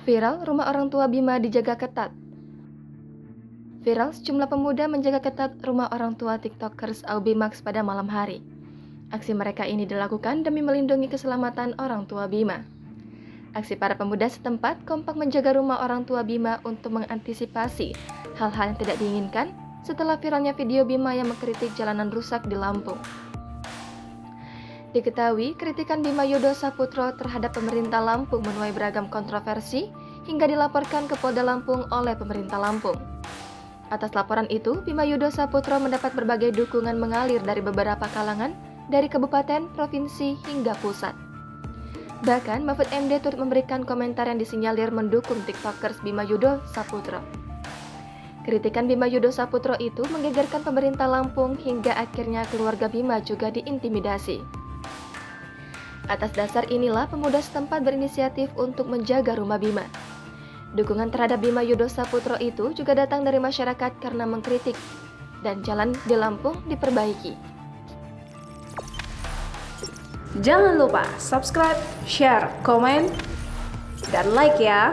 Viral, rumah orang tua Bima dijaga ketat. Viral, sejumlah pemuda menjaga ketat rumah orang tua TikTokers Aubimax pada malam hari. Aksi mereka ini dilakukan demi melindungi keselamatan orang tua Bima. Aksi para pemuda setempat kompak menjaga rumah orang tua Bima untuk mengantisipasi hal-hal yang tidak diinginkan setelah viralnya video Bima yang mengkritik jalanan rusak di Lampung. Diketahui, kritikan Bima Yudo Saputro terhadap pemerintah Lampung menuai beragam kontroversi hingga dilaporkan ke Polda Lampung oleh pemerintah Lampung. Atas laporan itu, Bima Yudo Saputro mendapat berbagai dukungan mengalir dari beberapa kalangan, dari kabupaten, provinsi, hingga pusat. Bahkan, Mahfud MD turut memberikan komentar yang disinyalir mendukung TikTokers Bima Yudo Saputro. Kritikan Bima Yudo Saputro itu menggegerkan pemerintah Lampung hingga akhirnya keluarga Bima juga diintimidasi. Atas dasar inilah pemuda setempat berinisiatif untuk menjaga rumah Bima. Dukungan terhadap Bima Yudo Saputro itu juga datang dari masyarakat karena mengkritik dan jalan di Lampung diperbaiki. Jangan lupa subscribe, share, komen, dan like ya!